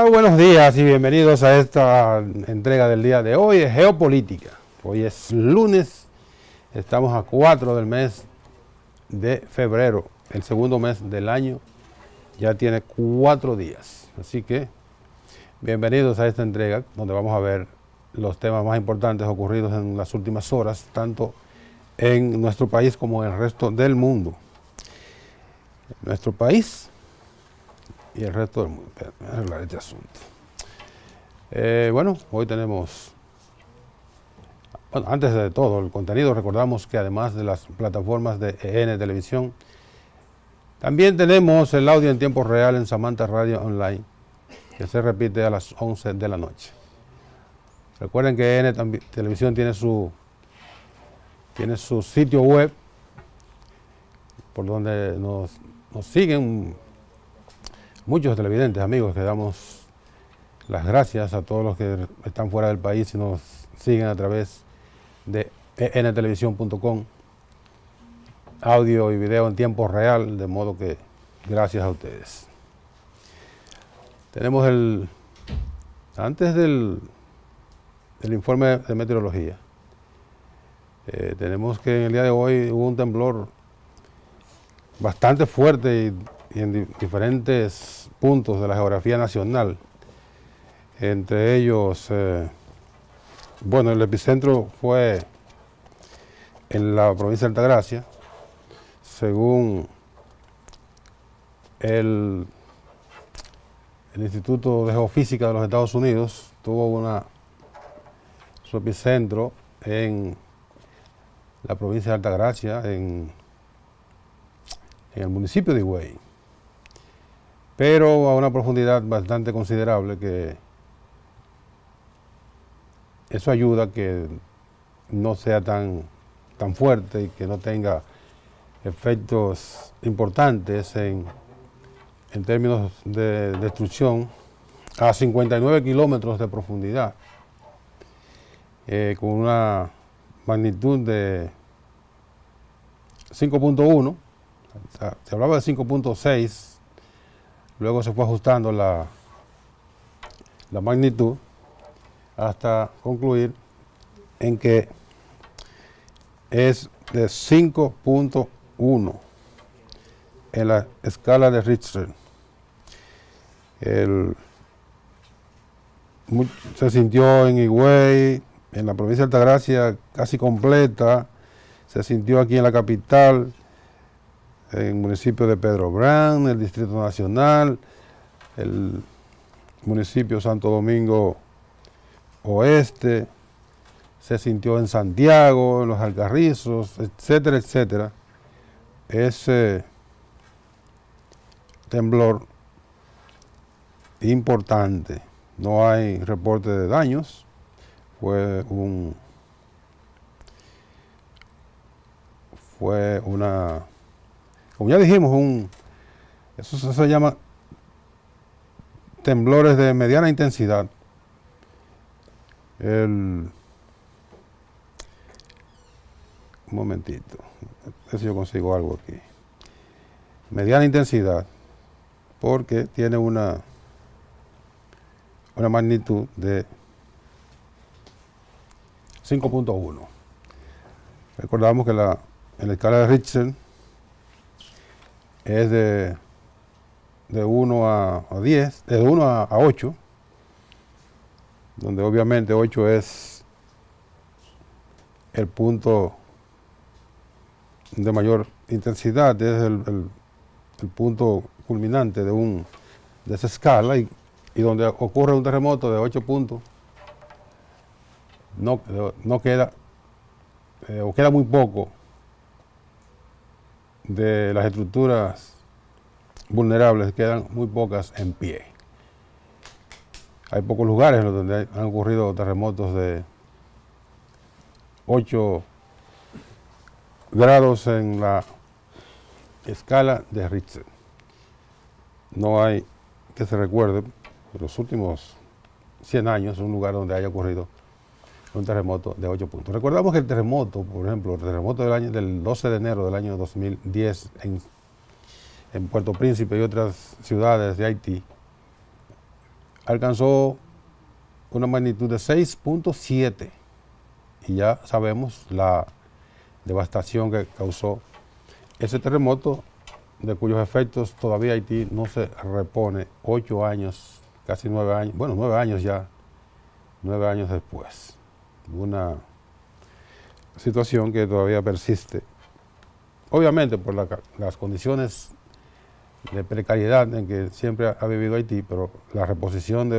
Hola, buenos días y bienvenidos a esta entrega del día de hoy de Geopolítica. Hoy es lunes, estamos a 4 del mes de febrero, el segundo mes del año, ya tiene 4 días. Así que bienvenidos a esta entrega donde vamos a ver los temas más importantes ocurridos en las últimas horas, tanto en nuestro país como en el resto del mundo. Nuestro país y el resto del mundo. Voy a arreglar este asunto. Bueno, hoy tenemos, antes de todo el contenido, recordamos que además de las plataformas de EN Televisión, también tenemos el audio en tiempo real en Samantha Radio Online, que se repite a las 11 de la noche. Recuerden que EN Televisión tiene su sitio web, por donde nos siguen muchos televidentes, amigos, que damos las gracias a todos los que están fuera del país y nos siguen a través de entelevisión.com, audio y video en tiempo real, de modo que gracias a ustedes. Tenemos antes del informe de meteorología, tenemos que en el día de hoy hubo un temblor bastante fuerte y en diferentes puntos de la geografía nacional. Entre ellos, bueno, el epicentro fue en la provincia de Altagracia, según el Instituto de Geofísica de los Estados Unidos, tuvo su epicentro en la provincia de Altagracia, en el municipio de Higüey, pero a una profundidad bastante considerable, que eso ayuda a que no sea tan fuerte y que no tenga efectos importantes en términos de destrucción a 59 kilómetros de profundidad, con una magnitud de 5.1. Se hablaba de 5.6, luego se fue ajustando la magnitud hasta concluir en que es de 5.1 en la escala de Richter. Se sintió en Higüey, en la provincia de Altagracia casi completa, se sintió aquí en la capital, en el municipio de Pedro Brán, el Distrito Nacional, el municipio Santo Domingo Oeste, se sintió en Santiago, en los Alcarrizos, etcétera, etcétera. Ese temblor importante, no hay reporte de daños, fue una, como ya dijimos, eso se llama temblores de mediana intensidad. Un momentito, a ver si yo consigo algo aquí. Mediana intensidad, porque tiene una magnitud de 5.1. Recordamos que en la escala de Richter es de 1 a 10, de 1 a 8, donde obviamente 8 es el punto de mayor intensidad, es el punto culminante de esa escala, y donde ocurre un terremoto de 8 puntos, no queda, o queda muy poco de las estructuras vulnerables, quedan muy pocas en pie. Hay pocos lugares donde han ocurrido terremotos de 8 grados en la escala de Richter. No hay, que se recuerde, en los últimos 100 años, un lugar donde haya ocurrido un terremoto de 8 puntos. Recordamos que el terremoto, por ejemplo, el terremoto del 12 de enero del año 2010 en Puerto Príncipe y otras ciudades de Haití, alcanzó una magnitud de 6.7 y ya sabemos la devastación que causó ese terremoto, de cuyos efectos todavía Haití no se repone 8 años, casi 9 años, bueno, 9 años ya, 9 años después. Una situación que todavía persiste, obviamente por las condiciones de precariedad en que siempre ha vivido Haití, pero la reposición de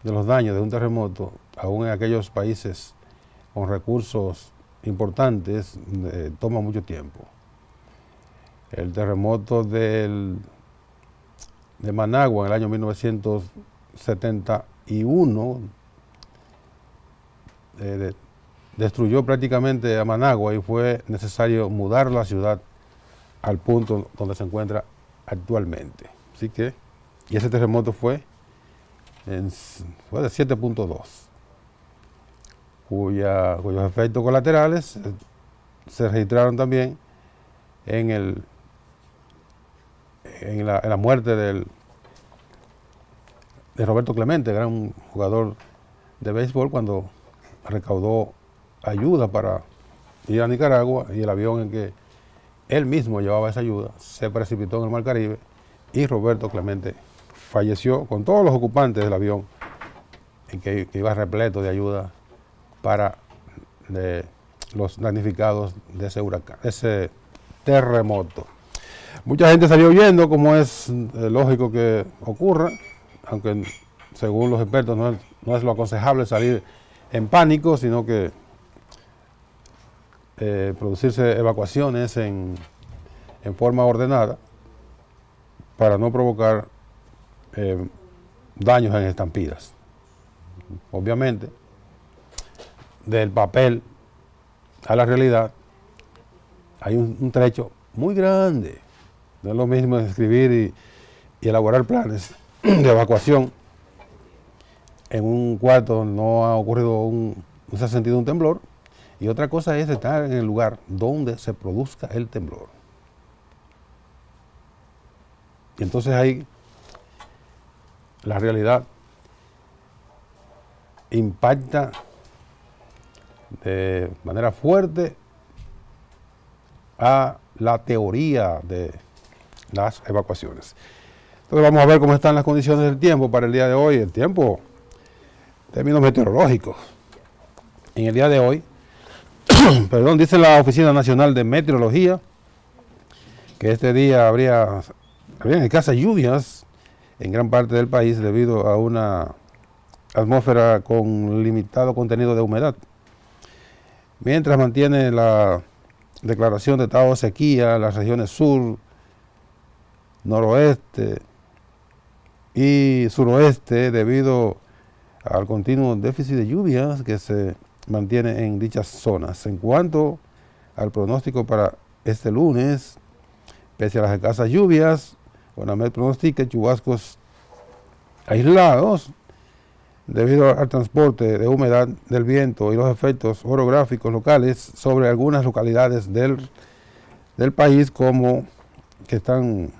los daños de un terremoto, aún en aquellos países con recursos importantes, toma mucho tiempo. El terremoto de Managua en el año 1971 destruyó prácticamente a Managua y fue necesario mudar la ciudad al punto donde se encuentra actualmente. Así que, y ese terremoto fue de 7.2, cuyos efectos colaterales se registraron también en la muerte de Roberto Clemente, gran jugador de béisbol, cuando recaudó ayuda para ir a Nicaragua, y el avión en que él mismo llevaba esa ayuda se precipitó en el Mar Caribe y Roberto Clemente falleció con todos los ocupantes del avión en que iba repleto de ayuda para los damnificados de ese huracán, ese terremoto. Mucha gente salió huyendo, como es lógico que ocurra, aunque según los expertos no es lo aconsejable salir en pánico, sino que producirse evacuaciones en forma ordenada para no provocar daños en estampidas. Obviamente, del papel a la realidad hay un trecho muy grande. No es lo mismo escribir y elaborar planes de evacuación en un cuarto donde no ha ocurrido no se ha sentido un temblor, y otra cosa es estar en el lugar donde se produzca el temblor. Y entonces ahí la realidad impacta de manera fuerte a la teoría de las evacuaciones. Entonces vamos a ver cómo están las condiciones del tiempo para el día de hoy. El tiempo, en términos meteorológicos, en el día de hoy, perdón, dice la Oficina Nacional de Meteorología que este día habría escasas lluvias en gran parte del país debido a una atmósfera con limitado contenido de humedad. Mientras mantiene la declaración de estado de sequía en las regiones sur, noroeste y suroeste debido al continuo déficit de lluvias que se mantiene en dichas zonas. En cuanto al pronóstico para este lunes, pese a las escasas lluvias, ONAMED pronostica chubascos aislados debido al transporte de humedad del viento y los efectos orográficos locales sobre algunas localidades del país, como que están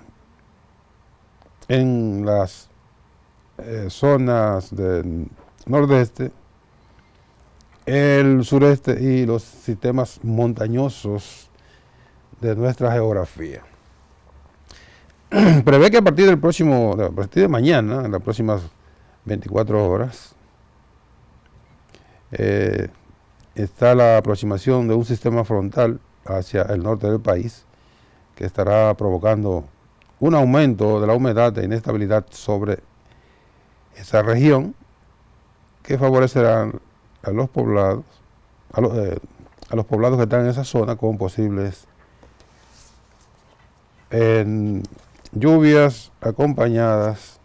en las zonas del nordeste, el sureste y los sistemas montañosos de nuestra geografía. Prevé que a partir de mañana, en las próximas 24 horas, está la aproximación de un sistema frontal hacia el norte del país, que estará provocando un aumento de la humedad e inestabilidad sobre esa región, que favorecerán a los poblados, a los poblados que están en esa zona, con posibles lluvias acompañadas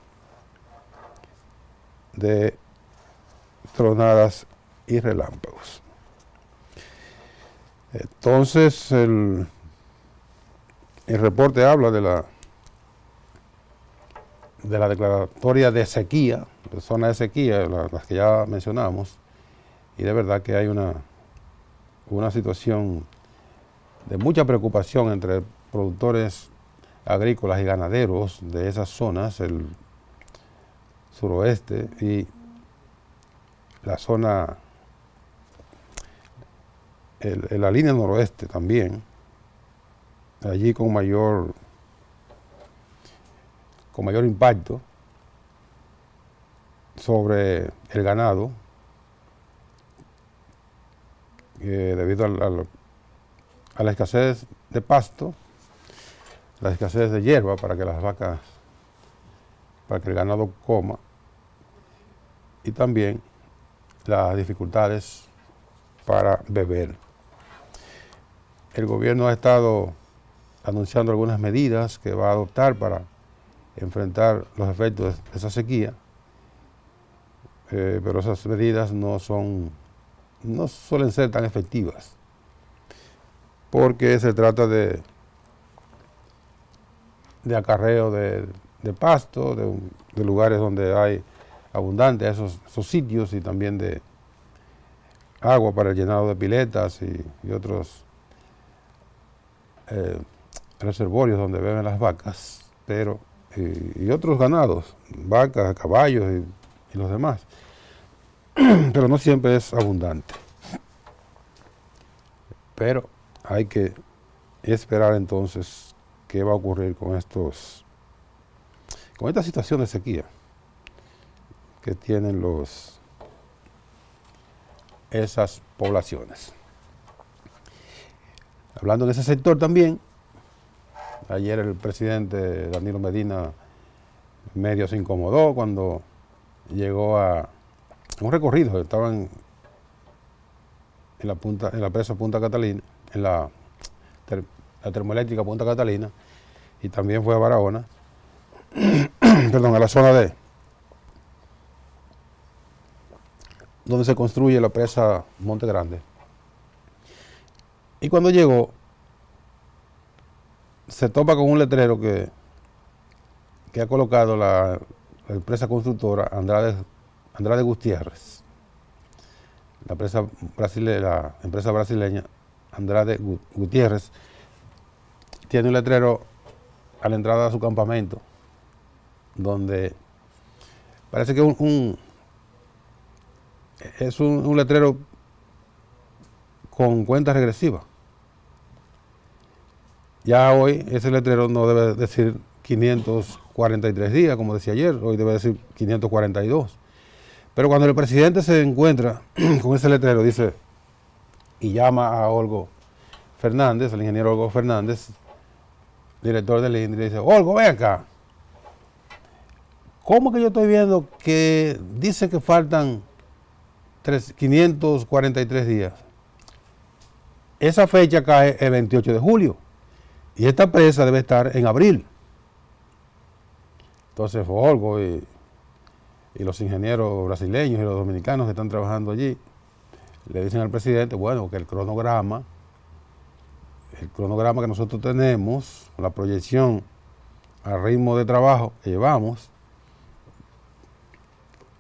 de tronadas y relámpagos. Entonces el reporte habla de la declaratoria de sequía, de zona de sequía, las que ya mencionamos, y de verdad que hay una situación de mucha preocupación entre productores agrícolas y ganaderos de esas zonas. suroeste y la zona, en la línea noroeste también, allí con mayor impacto sobre el ganado, debido a la escasez de pasto, la escasez de hierba para que las vacas, para que el ganado coma, y también las dificultades para beber. El gobierno ha estado anunciando algunas medidas que va a adoptar para enfrentar los efectos de esa sequía, pero esas medidas no suelen ser tan efectivas, porque se trata de acarreo de pasto, de lugares donde hay abundante esos sitios, y también de agua para el llenado de piletas y otros reservorios donde beben las vacas, pero y otros ganados, vacas, caballos y los demás, pero no siempre es abundante. Pero hay que esperar entonces qué va a ocurrir con esta situación de sequía que tienen esas poblaciones. Hablando de ese sector también, ayer el presidente Danilo Medina medio se incomodó cuando llegó a un recorrido. Estaban en la presa Punta Catalina, en la termoeléctrica Punta Catalina, y también fue a Barahona, perdón, a la zona donde se construye la presa Monte Grande. Y cuando llegó, se topa con un letrero que ha colocado la empresa constructora Andrade Gutiérrez. La empresa brasileña Andrade Gutiérrez tiene un letrero a la entrada de su campamento, donde parece que es un letrero con cuenta regresiva. Ya hoy ese letrero no debe decir 543 días, como decía ayer, hoy debe decir 542. Pero cuando el presidente se encuentra con ese letrero, dice, y llama a Olgo Fernández, al ingeniero Olgo Fernández, director del INDRI, y le dice, Olgo, ven acá. ¿Cómo que yo estoy viendo que dice que faltan 543 días? Esa fecha cae el 28 de julio y esta presa debe estar en abril. Entonces Olgo y los ingenieros brasileños y los dominicanos que están trabajando allí le dicen al presidente, bueno, que el cronograma que nosotros tenemos, la proyección al ritmo de trabajo que llevamos,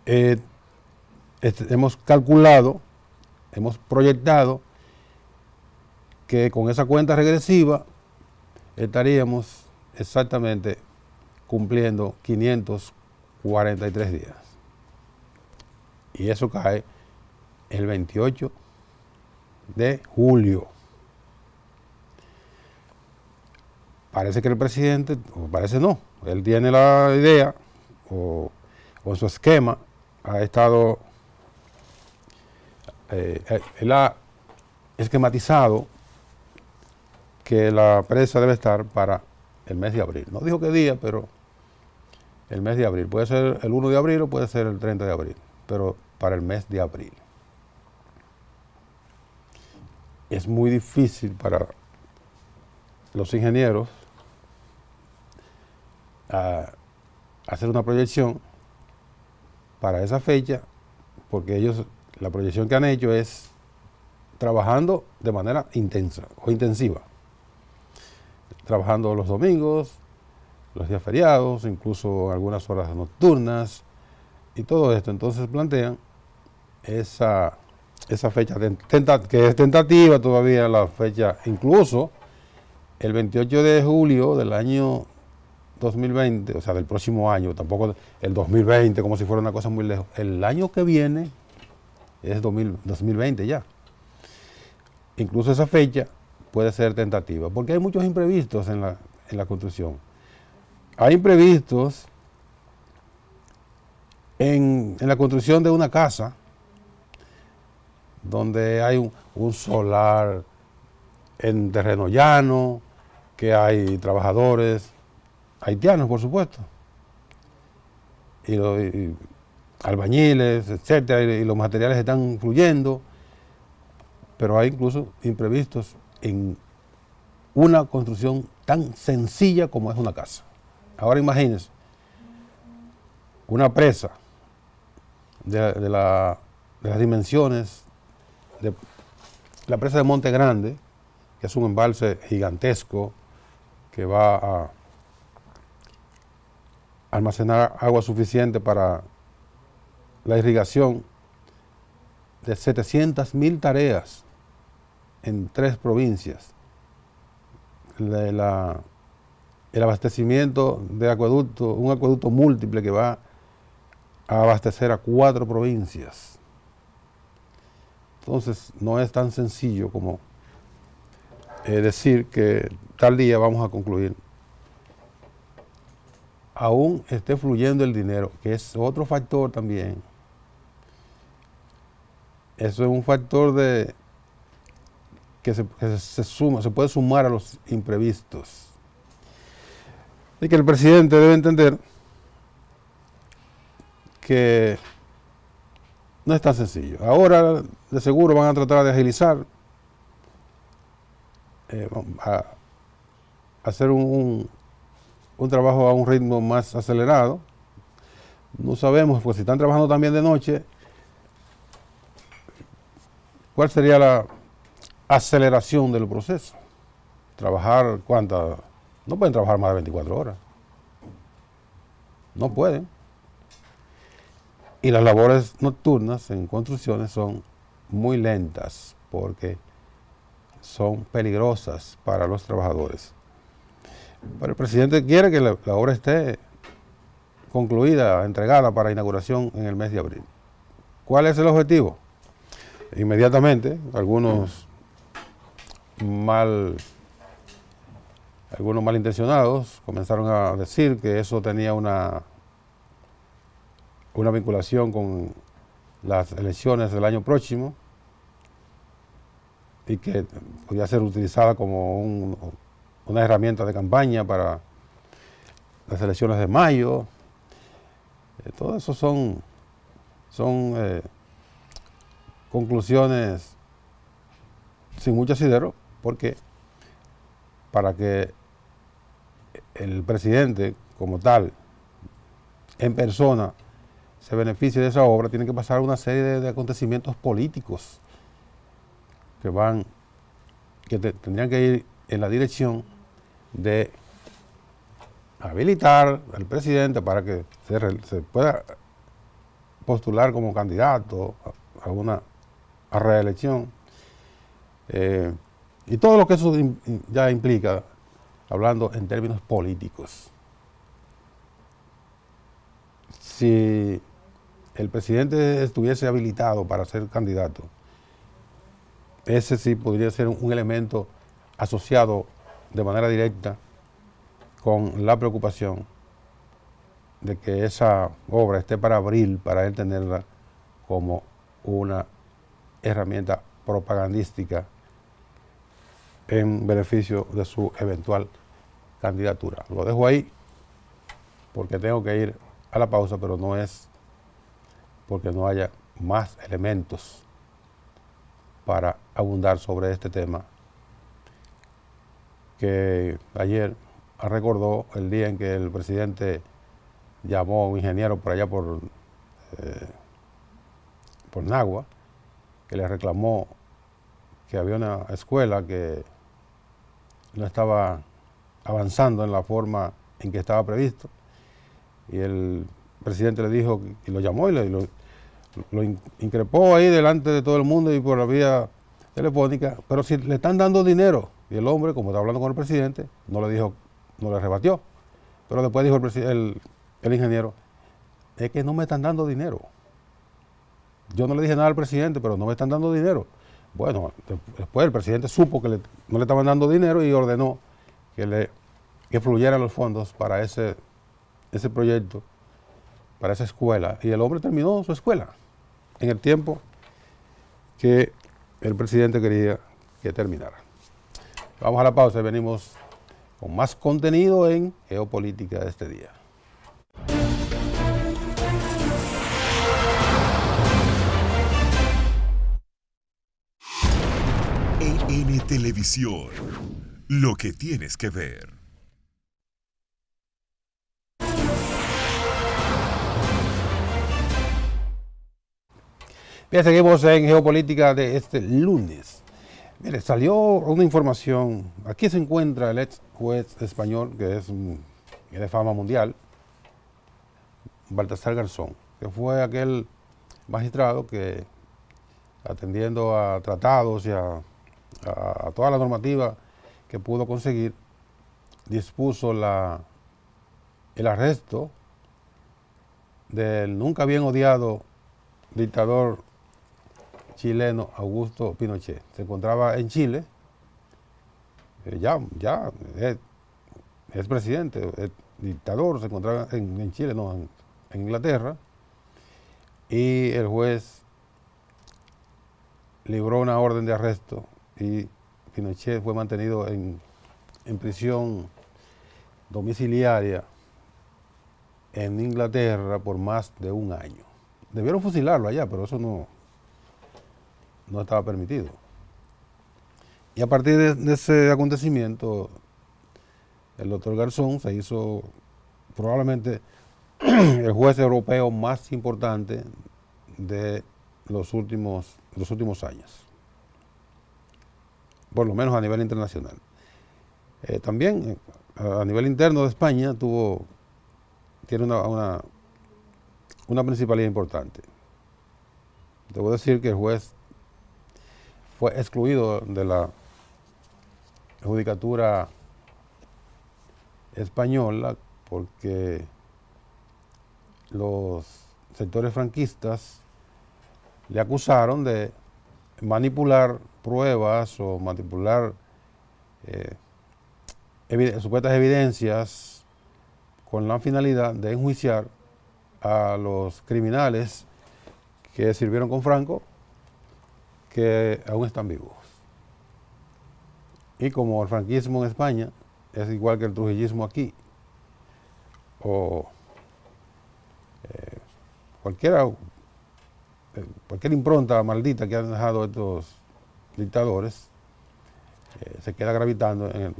hemos calculado, hemos proyectado que con esa cuenta regresiva estaríamos exactamente cumpliendo 543 días. Y eso cae el 28 de julio. Parece que el presidente, o parece no, él tiene la idea, o en su esquema, ha estado, él ha esquematizado que la presa debe estar para el mes de abril. No dijo qué día, pero el mes de abril. Puede ser el 1 de abril o puede ser el 30 de abril, pero para el mes de abril. Es muy difícil para los ingenieros hacer una proyección para esa fecha, porque ellos, la proyección que han hecho es trabajando de manera intensa o intensiva, trabajando los domingos, los días feriados, incluso algunas horas nocturnas y todo esto. Entonces plantean esa fecha que es tentativa todavía, la fecha, incluso el 28 de julio del año 2020, o sea, del próximo año, tampoco el 2020 como si fuera una cosa muy lejos. El año que viene es 2020 ya. Incluso esa fecha puede ser tentativa, porque hay muchos imprevistos en la construcción. Hay imprevistos en la construcción de una casa, donde hay un solar en terreno llano, que hay trabajadores haitianos, por supuesto, y albañiles, etcétera, y los materiales están fluyendo, pero hay incluso imprevistos en una construcción tan sencilla como es una casa. Ahora imagínense, una presa de las dimensiones de la presa de Monte Grande, que es un embalse gigantesco que va a almacenar agua suficiente para la irrigación de 700,000 tareas en 3 provincias. El abastecimiento de acueducto, un acueducto múltiple que va a abastecer a 4 provincias. Entonces no es tan sencillo como decir que tal día vamos a concluir. Aún esté fluyendo el dinero, que es otro factor también. Eso es un factor que se puede sumar a los imprevistos. Y que el presidente debe entender que no es tan sencillo. Ahora, de seguro, van a tratar de agilizar, a hacer un trabajo a un ritmo más acelerado. No sabemos, pues si están trabajando también de noche, cuál sería la aceleración del proceso. Trabajar, ¿cuántas? No pueden trabajar más de 24 horas. No pueden. Y las labores nocturnas en construcciones son muy lentas porque son peligrosas para los trabajadores. Pero el presidente quiere que la obra esté concluida, entregada para inauguración en el mes de abril. ¿Cuál es el objetivo? Inmediatamente, algunos malintencionados comenzaron a decir que eso tenía una vinculación con las elecciones del año próximo y que podía ser utilizada como una herramienta de campaña para las elecciones de mayo. Todo eso son conclusiones sin mucho asidero, porque para que el presidente como tal, en persona, se beneficie de esa obra, tiene que pasar una serie de acontecimientos políticos que tendrían que ir en la dirección de habilitar al presidente para que se pueda postular como candidato a una reelección. Y todo lo que eso ya implica, hablando en términos políticos. Si el presidente estuviese habilitado para ser candidato, ese sí podría ser un elemento asociado de manera directa con la preocupación de que esa obra esté para abril, para él tenerla como una herramienta propagandística en beneficio de su eventual candidatura. Lo dejo ahí porque tengo que ir a la pausa, pero no es porque no haya más elementos para abundar sobre este tema, que ayer recordó el día en que el presidente llamó a un ingeniero por allá por Nagua, que le reclamó que había una escuela que no estaba avanzando en la forma en que estaba previsto, y el presidente le dijo, y lo llamó y lo increpó ahí delante de todo el mundo y por la vía telefónica, pero si le están dando dinero. Y el hombre, como está hablando con el presidente, no le rebatió. Pero después dijo el ingeniero, es que no me están dando dinero. Yo no le dije nada al presidente, pero no me están dando dinero. Bueno, después el presidente supo que no le estaban dando dinero y ordenó que fluyeran los fondos para ese proyecto, para esa escuela. Y el hombre terminó su escuela en el tiempo que el presidente quería que terminara. Vamos a la pausa y venimos con más contenido en Geopolítica de este día. EN Televisión, lo que tienes que ver. Bien, seguimos en Geopolítica de este lunes. Mire, salió una información. Aquí se encuentra el ex juez español, que es de fama mundial, Baltasar Garzón, que fue aquel magistrado que, atendiendo a tratados y a toda la normativa que pudo conseguir, dispuso el arresto del nunca bien odiado dictador chileno Augusto Pinochet. Se encontraba en Chile, ya es presidente, es dictador, se encontraba en Chile, no, en Inglaterra, y el juez libró una orden de arresto y Pinochet fue mantenido en prisión domiciliaria en Inglaterra por más de un año. Debieron fusilarlo allá, pero eso no estaba permitido. Y a partir de ese acontecimiento, el doctor Garzón se hizo probablemente el juez europeo más importante de los últimos años, por lo menos a nivel internacional. También a nivel interno de España tiene una principalidad importante. Debo decir que el juez fue excluido de la judicatura española porque los sectores franquistas le acusaron de manipular pruebas o manipular supuestas evidencias con la finalidad de enjuiciar a los criminales que sirvieron con Franco, que aún están vivos. Y como el franquismo en España es igual que el trujillismo aquí, o cualquier impronta maldita que han dejado estos dictadores, se queda gravitando en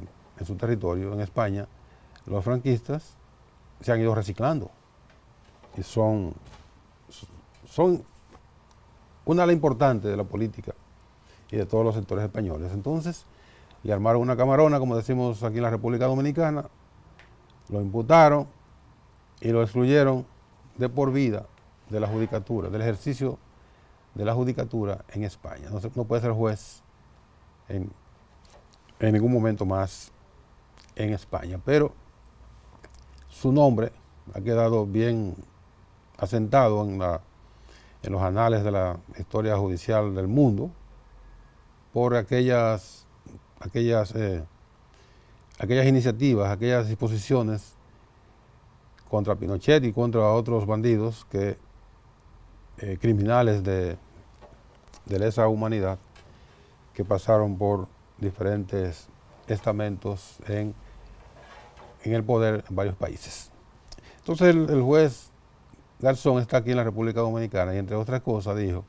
su territorio. En España, los franquistas se han ido reciclando y son una ala importante de la política y de todos los sectores españoles. Entonces, le armaron una camarona, como decimos aquí en la República Dominicana, lo imputaron y lo excluyeron de por vida de la judicatura, del ejercicio de la judicatura en España. No puede ser juez en ningún momento más en España, pero su nombre ha quedado bien asentado en los anales de la historia judicial del mundo por aquellas iniciativas, aquellas disposiciones contra Pinochet y contra otros bandidos, criminales de lesa humanidad, que pasaron por diferentes estamentos en el poder en varios países. Entonces el juez Garzón está aquí en la República Dominicana y, entre otras cosas, dijo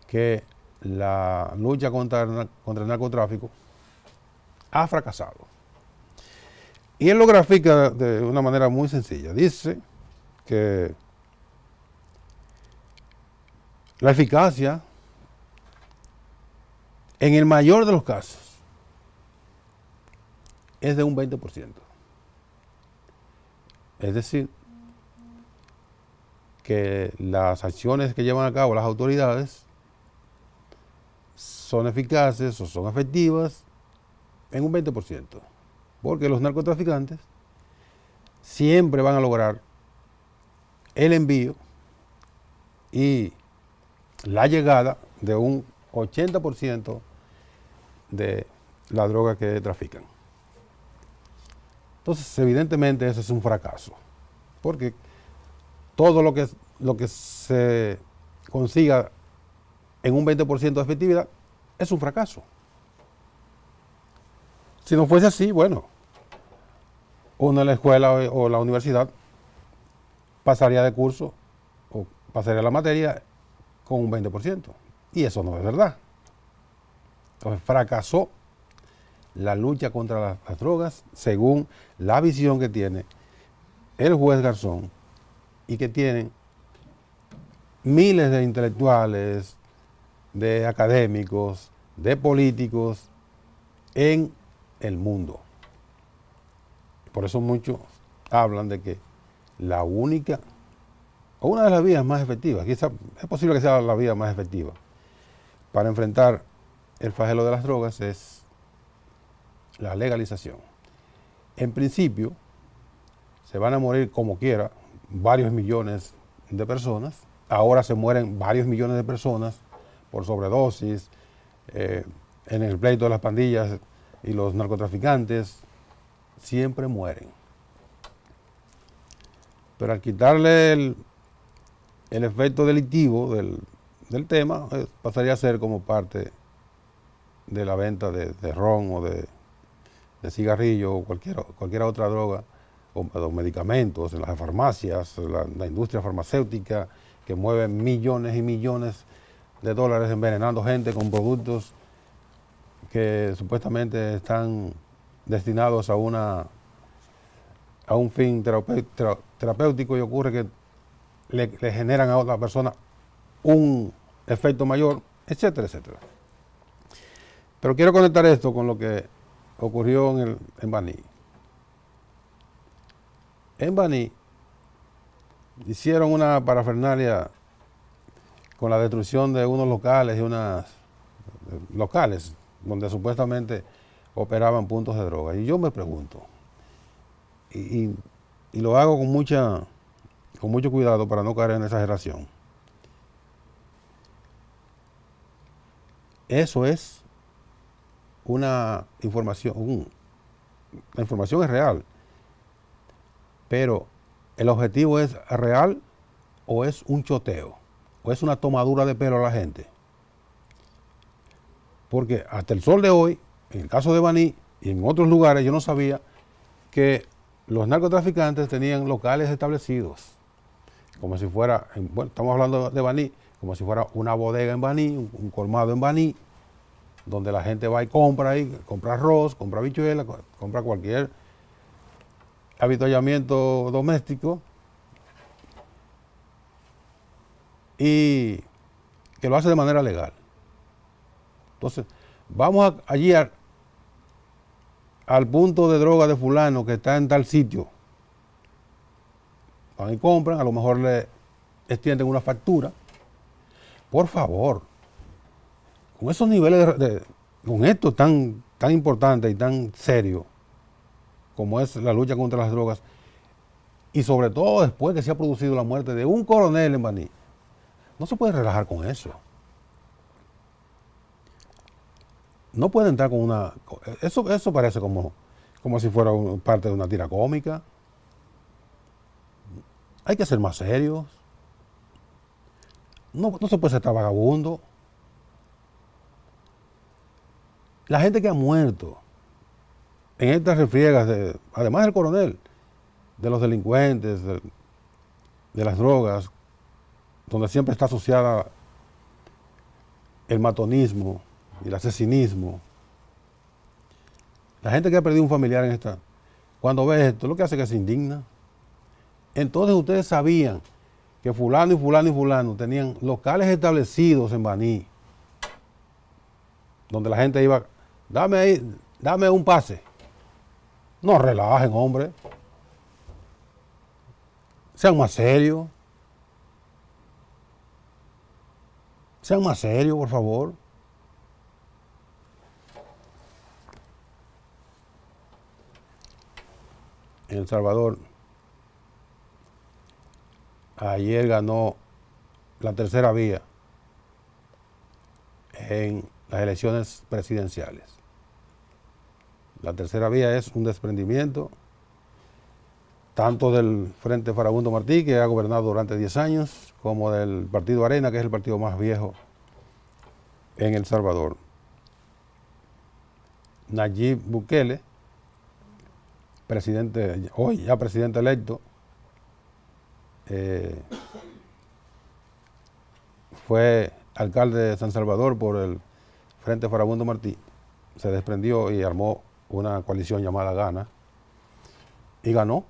que la lucha contra el narcotráfico ha fracasado. Y él lo grafica de una manera muy sencilla. Dice que la eficacia, en el mayor de los casos, es de un 20%. Es decir, que las acciones que llevan a cabo las autoridades son eficaces o son efectivas en un 20%, porque los narcotraficantes siempre van a lograr el envío y la llegada de un 80% de la droga que trafican. Entonces, evidentemente, eso es un fracaso, porque todo lo que se consiga en un 20% de efectividad es un fracaso. Si no fuese así, bueno, uno en la escuela o la universidad pasaría de curso o pasaría la materia con un 20%. Y eso no es verdad. Entonces fracasó la lucha contra las drogas según la visión que tiene el juez Garzón y que tienen miles de intelectuales, de académicos, de políticos en el mundo. Por eso muchos hablan de que la única, o una de las vías más efectivas, quizá es posible que sea la vía más efectiva para enfrentar el flagelo de las drogas es la legalización. En principio, se van a morir como quiera varios millones de personas. Ahora se mueren varios millones de personas por sobredosis, en el pleito de las pandillas y los narcotraficantes, siempre mueren. Pero al quitarle el efecto delictivo del tema, pasaría a ser como parte de la venta de ron o de cigarrillo o cualquier otra droga o medicamentos en las farmacias, la industria farmacéutica que mueve millones y millones de dólares envenenando gente con productos que supuestamente están destinados a un fin terapéutico y ocurre que le generan a otra persona un efecto mayor, etcétera, etcétera. Pero quiero conectar esto con lo que ocurrió en Baní. En Baní hicieron una parafernalia con la destrucción de unos locales y unas locales donde supuestamente operaban puntos de droga. Y yo me pregunto, y lo hago con mucho cuidado para no caer en exageración. Eso es una información, la información es real, pero el objetivo es real o es un choteo, o es una tomadura de pelo a la gente. Porque hasta el sol de hoy, en el caso de Baní y en otros lugares, yo no sabía que los narcotraficantes tenían locales establecidos, como si fuera, bueno, estamos hablando de Baní, como si fuera una bodega en Baní, un colmado en Baní, donde la gente va y compra ahí, compra arroz, compra habichuelas, compra cualquier avituallamiento doméstico y que lo hace de manera legal. Entonces, vamos allí al punto de droga de fulano que está en tal sitio. Van y compran, a lo mejor le extienden una factura. Por favor, con esos niveles con esto tan importante y tan serio como es la lucha contra las drogas, y sobre todo después que se ha producido la muerte de un coronel en Baní, no se puede relajar con eso. No puede entrar con una... Eso parece como si fuera parte de una tira cómica. Hay que ser más serios. No se puede ser tan vagabundo. La gente que ha muerto en estas refriegas, además del coronel, de los delincuentes, de las drogas, donde siempre está asociada el matonismo y el asesinismo. La gente que ha perdido un familiar en esta, cuando ve esto, lo que hace es que se indigna. Entonces ustedes sabían que fulano y fulano y fulano tenían locales establecidos en Baní, donde la gente iba, dame un pase. No relajen, hombre. Sean más serios. Sean más serios, por favor. En El Salvador ayer ganó la tercera vía en las elecciones presidenciales. La tercera vía es un desprendimiento tanto del Frente Farabundo Martí, que ha gobernado durante 10 años, como del Partido Arena, que es el partido más viejo en El Salvador. Nayib Bukele, presidente, hoy ya presidente electo, fue alcalde de San Salvador por el Frente Farabundo Martí, se desprendió y armó una coalición llamada Gana y ganó.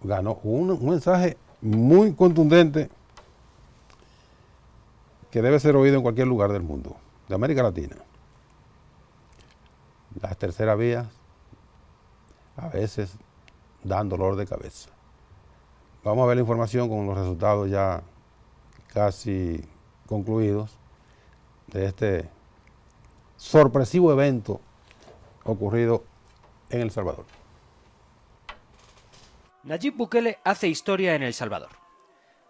Ganó un mensaje muy contundente que debe ser oído en cualquier lugar del mundo, de América Latina. Las terceras vías a veces dan dolor de cabeza. Vamos a ver la información con los resultados ya casi concluidos de este sorpresivo evento ocurrido en El Salvador. Nayib Bukele hace historia en El Salvador.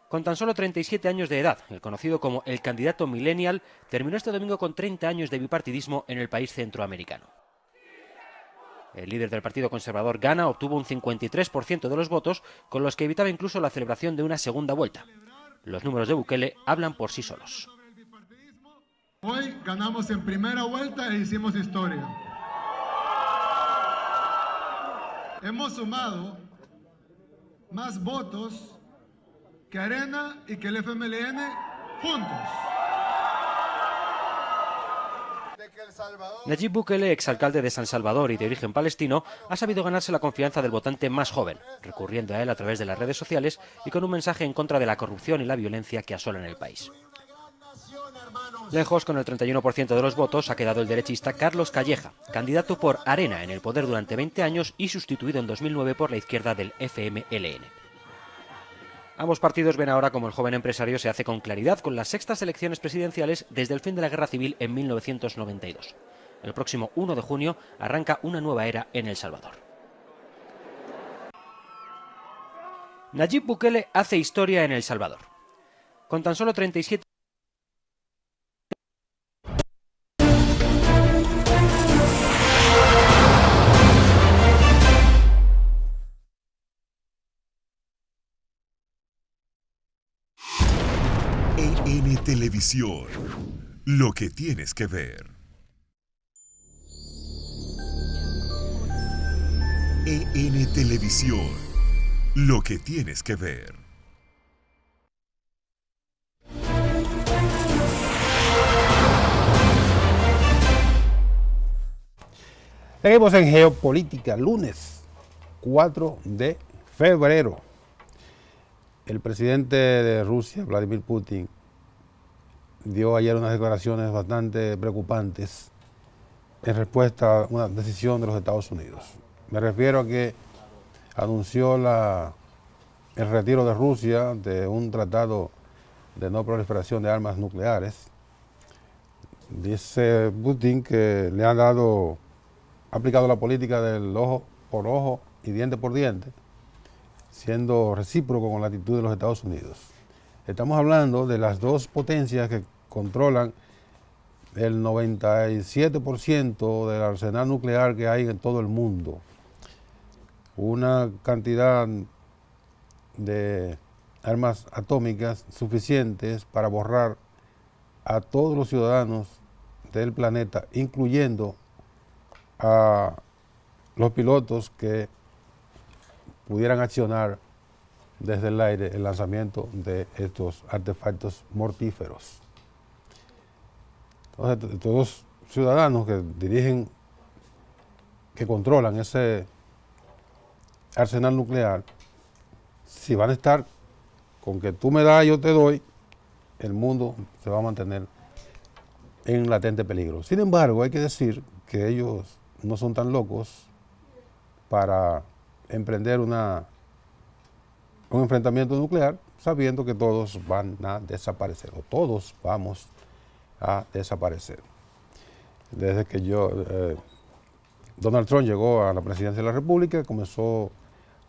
Con tan solo 37 años de edad, el conocido como el candidato millennial terminó este domingo con 30 años de bipartidismo en el país centroamericano. El líder del Partido Conservador Gana obtuvo un 53% de los votos, con los que evitaba incluso la celebración de una segunda vuelta. Los números de Bukele hablan por sí solos. Hoy ganamos en primera vuelta e hicimos historia. Hemos sumado más votos que Arena y que el FMLN juntos. Nayib Bukele, exalcalde de San Salvador y de origen palestino, ha sabido ganarse la confianza del votante más joven, recurriendo a él a través de las redes sociales y con un mensaje en contra de la corrupción y la violencia que asolan el país. Lejos, con el 31% de los votos, ha quedado el derechista Carlos Calleja, candidato por Arena en el poder durante 20 años y sustituido en 2009 por la izquierda del FMLN. Ambos partidos ven ahora como el joven empresario se hace con claridad con las sextas elecciones presidenciales desde el fin de la Guerra Civil en 1992. El próximo 1 de junio arranca una nueva era en El Salvador. Nayib Bukele hace historia en El Salvador. Con tan solo 37 EN Televisión, lo que tienes que ver. EN Televisión, lo que tienes que ver. Seguimos en Geopolítica, lunes 4 de febrero. El presidente de Rusia, Vladimir Putin, dio ayer unas declaraciones bastante preocupantes en respuesta a una decisión de los Estados Unidos. Me refiero a que anunció el retiro de Rusia de un tratado de no proliferación de armas nucleares. Dice Putin que le han aplicado la política del ojo por ojo y diente por diente, siendo recíproco con la actitud de los Estados Unidos. Estamos hablando de las dos potencias que controlan el 97% del arsenal nuclear que hay en todo el mundo. Una cantidad de armas atómicas suficientes para borrar a todos los ciudadanos del planeta, incluyendo a los pilotos que pudieran accionar desde el aire el lanzamiento de estos artefactos mortíferos. Entonces, todos los ciudadanos que controlan ese arsenal nuclear, si van a estar con que tú me das, yo te doy, el mundo se va a mantener en latente peligro. Sin embargo, hay que decir que ellos no son tan locos para emprender un enfrentamiento nuclear sabiendo que todos van a desaparecer, o todos vamos a desaparecer. Desde que Donald Trump llegó a la presidencia de la República, comenzó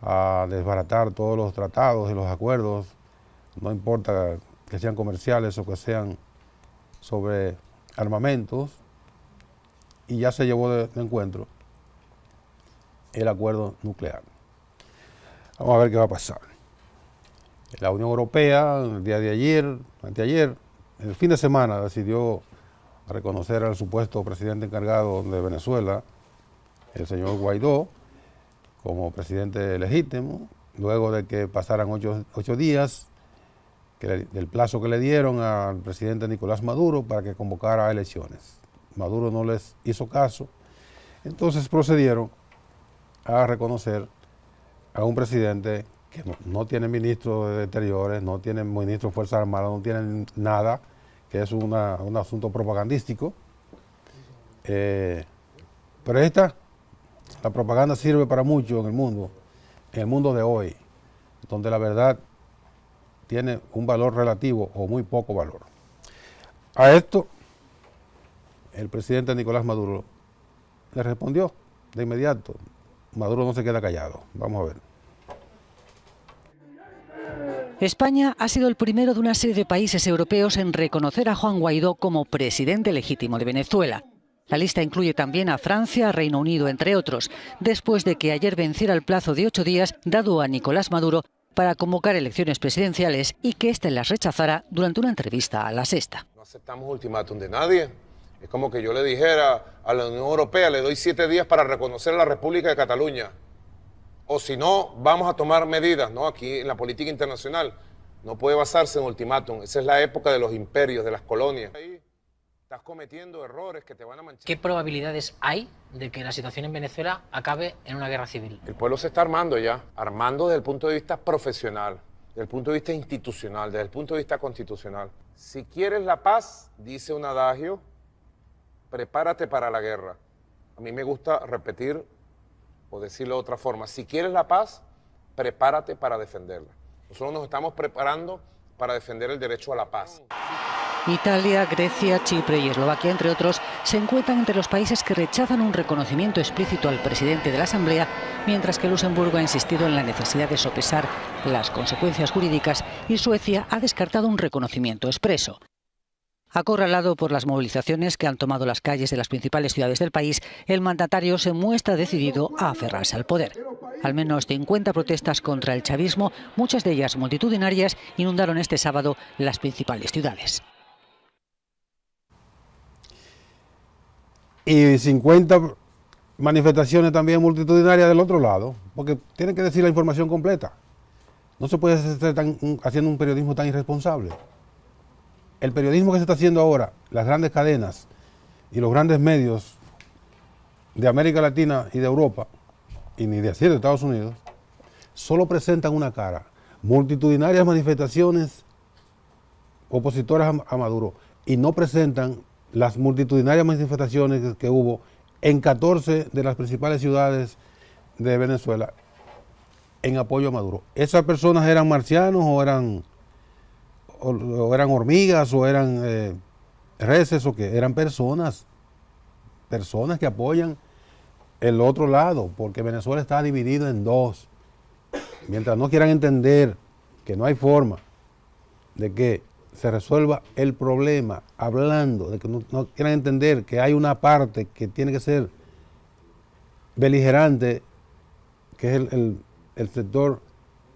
a desbaratar todos los tratados y los acuerdos, no importa que sean comerciales o que sean sobre armamentos, y ya se llevó de encuentro el acuerdo nuclear. Vamos a ver qué va a pasar. La Unión Europea, el día de ayer, anteayer, el fin de semana, decidió reconocer al supuesto presidente encargado de Venezuela, el señor Guaidó, como presidente legítimo, luego de que pasaran 8 días del plazo que le dieron al presidente Nicolás Maduro para que convocara elecciones. Maduro no les hizo caso, entonces procedieron a reconocer a un presidente que no tiene ministro de Exteriores, no tiene ministro de Fuerzas Armadas, no tiene nada, que es un asunto propagandístico. Pero la propaganda sirve para mucho en el mundo de hoy, donde la verdad tiene un valor relativo o muy poco valor. A esto, el presidente Nicolás Maduro le respondió de inmediato. Maduro no se queda callado. Vamos a ver. España ha sido el primero de una serie de países europeos en reconocer a Juan Guaidó como presidente legítimo de Venezuela. La lista incluye también a Francia, Reino Unido, entre otros, después de que ayer venciera el plazo de 8 días dado a Nicolás Maduro para convocar elecciones presidenciales y que éste las rechazara durante una entrevista a La Sexta. No aceptamos ultimátum de nadie. Es como que yo le dijera a la Unión Europea, le doy 7 días para reconocer a la República de Cataluña. O si no, vamos a tomar medidas, ¿no? Aquí en la política internacional no puede basarse en ultimátum. Esa es la época de los imperios, de las colonias. Ahí estás cometiendo errores que te van a manchar. ¿Qué probabilidades hay de que la situación en Venezuela acabe en una guerra civil? El pueblo se está armando ya, armando desde el punto de vista profesional, desde el punto de vista institucional, desde el punto de vista constitucional. Si quieres la paz, dice un adagio, prepárate para la guerra. A mí me gusta repetir o decirlo de otra forma. Si quieres la paz, prepárate para defenderla. Nosotros nos estamos preparando para defender el derecho a la paz. Italia, Grecia, Chipre y Eslovaquia, entre otros, se encuentran entre los países que rechazan un reconocimiento explícito al presidente de la Asamblea, mientras que Luxemburgo ha insistido en la necesidad de sopesar las consecuencias jurídicas y Suecia ha descartado un reconocimiento expreso. Acorralado por las movilizaciones que han tomado las calles de las principales ciudades del país, el mandatario se muestra decidido a aferrarse al poder. Al menos 50 protestas contra el chavismo, muchas de ellas multitudinarias, inundaron este sábado las principales ciudades. Y 50 manifestaciones también multitudinarias del otro lado, porque tienen que decir la información completa. No se puede estar haciendo un periodismo tan irresponsable. El periodismo que se está haciendo ahora, las grandes cadenas y los grandes medios de América Latina y de Europa, y ni de decir de Estados Unidos, solo presentan una cara. Multitudinarias manifestaciones opositoras a Maduro, y no presentan las multitudinarias manifestaciones que hubo en 14 de las principales ciudades de Venezuela en apoyo a Maduro. ¿Esas personas eran marcianos o eran hormigas o eran reses o qué? Eran personas que apoyan el otro lado, porque Venezuela está dividido en dos. Mientras no quieran entender que no hay forma de que se resuelva el problema hablando, de que no quieran entender que hay una parte que tiene que ser beligerante, que es el sector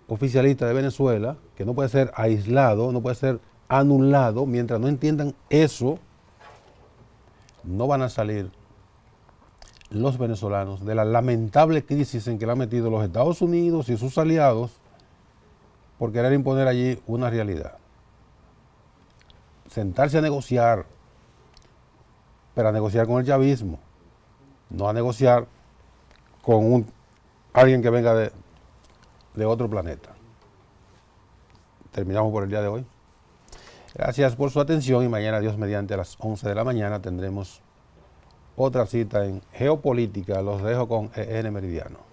oficialista de Venezuela, que no puede ser aislado, no puede ser anulado. Mientras no entiendan eso, no van a salir los venezolanos de la lamentable crisis en que la han metido los Estados Unidos y sus aliados por querer imponer allí una realidad. Sentarse a negociar, pero a negociar con el chavismo, no a negociar con alguien que venga de otro planeta. Terminamos por el día de hoy. Gracias por su atención y mañana, Dios mediante, a las 11 de la mañana tendremos otra cita en Geopolítica. Los dejo con EN Meridiano.